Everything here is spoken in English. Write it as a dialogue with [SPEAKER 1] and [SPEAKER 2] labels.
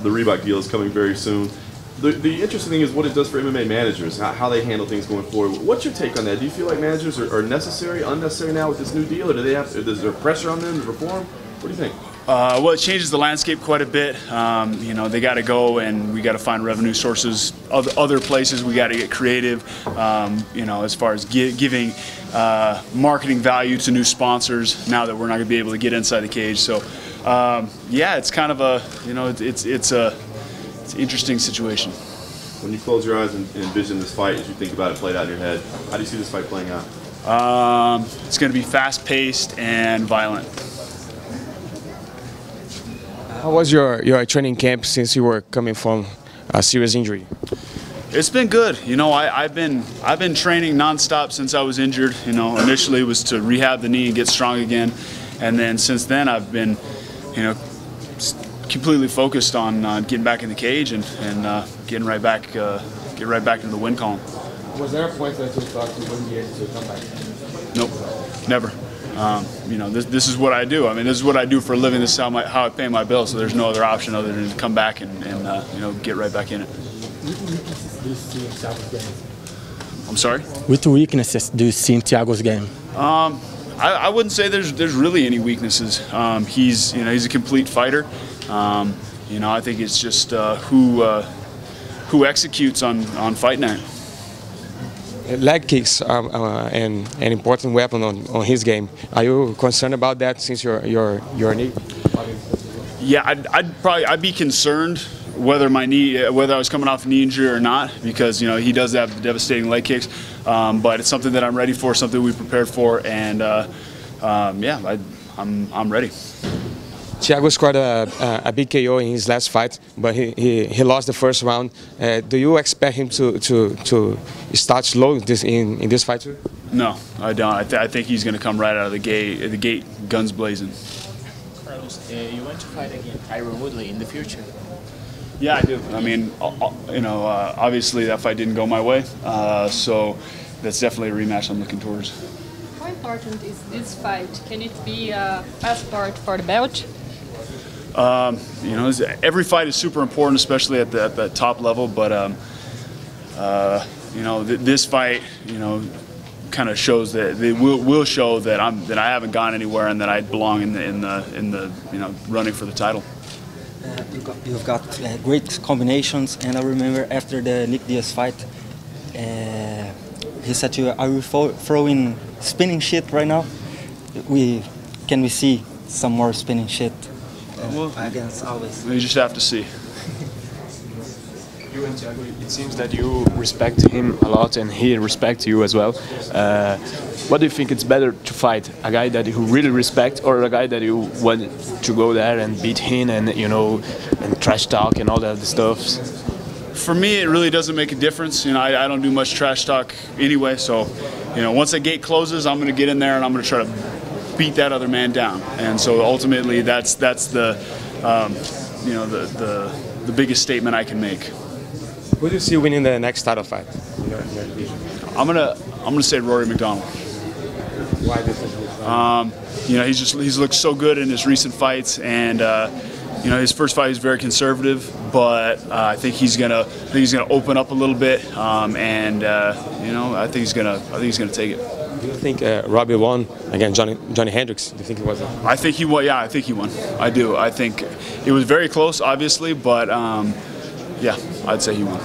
[SPEAKER 1] the Reebok deal is coming very soon. The interesting thing is what it does for MMA managers, how they handle things going forward. What's your take on that? Do you feel like managers are necessary, unnecessary now with this new deal, or do they have? Is there pressure on them to perform? What do you think?
[SPEAKER 2] Well, it changes the landscape quite a bit. You know, they got to go and we got to find revenue sources other places. We got to get creative. You know, as far as giving marketing value to new sponsors now that we're not going to be able to get inside the cage. So, yeah, it's kind of a, you know, it's an interesting situation.
[SPEAKER 1] When you close your eyes and envision this fight, as you think about it played out in your head, how do you see this fight playing out?
[SPEAKER 2] It's going to be fast-paced and violent.
[SPEAKER 3] How was your training camp since you were coming from a serious injury?
[SPEAKER 2] It's been good. You know, I've been training nonstop since I was injured. You know, initially it was to rehab the knee and get strong again, and then since then I've been, you know, completely focused on getting back in the cage and getting right back into the win column.
[SPEAKER 3] Was there a point that you thought you wouldn't be able to come back?
[SPEAKER 2] Nope, never. You know, this is what I do. I mean, this is what I do for a living. This is how I pay my bills. So there's no other option other than to come back and you know, get right back in it. I'm sorry?
[SPEAKER 4] Which weaknesses do you see in Thiago's game?
[SPEAKER 2] I wouldn't say there's really any weaknesses. He's a complete fighter. You know, I think it's just who executes on fight night.
[SPEAKER 3] Leg kicks are an important weapon on his game. Are you concerned about that since your knee?
[SPEAKER 2] Yeah, I'd be concerned whether I was coming off a knee injury or not, because you know he does have devastating leg kicks. But it's something that I'm ready for, something we prepared for, and yeah, I'm ready.
[SPEAKER 3] Thiago scored a big KO in his last fight, but he lost the first round. Do you expect him to start slow in this fight too?
[SPEAKER 2] No, I don't. I think he's going to come right out of the gate, guns blazing.
[SPEAKER 5] Carlos, you want to fight again Tyron Woodley in the future?
[SPEAKER 2] Yeah, I do. I mean, you know, obviously that fight didn't go my way, so that's definitely a rematch I'm looking towards.
[SPEAKER 6] How important is this fight? Can it be a passport for the belt?
[SPEAKER 2] You know, every fight is super important, especially at the top level. But you know, this fight, you know, kind of shows that it will show that I haven't gone anywhere and that I belong in the you know, running for the title.
[SPEAKER 4] You've got great combinations, and I remember after the Nick Diaz fight, he said to you, "Are you throwing spinning shit right now?" Can we see some more spinning shit against Alves?
[SPEAKER 2] You just have to see.
[SPEAKER 7] You and Thiago, it seems that you respect him a lot and he respects you as well. What do you think it's better to fight? A guy that you really respect, or a guy that you want to go there and beat him and, you know, and trash talk and all that stuff?
[SPEAKER 2] For me, it really doesn't make a difference. You know, I don't do much trash talk anyway. So, you know, once the gate closes, I'm going to get in there and I'm going to try to beat that other man down. And so ultimately, that's the you know, the biggest statement I can make.
[SPEAKER 3] Who do you see winning the next title fight?
[SPEAKER 2] I'm gonna say Rory McDonald.
[SPEAKER 3] Why this?
[SPEAKER 2] You know, he's looked so good in his recent fights, and you know, his first fight was very conservative, but I think he's gonna open up a little bit, and you know, I think he's gonna take it.
[SPEAKER 3] Do you think Robbie won against Johnny Hendricks? Do you think he was?
[SPEAKER 2] I think he won. Yeah, I think he won. I do. I think it was very close, obviously, but yeah, I'd say he won.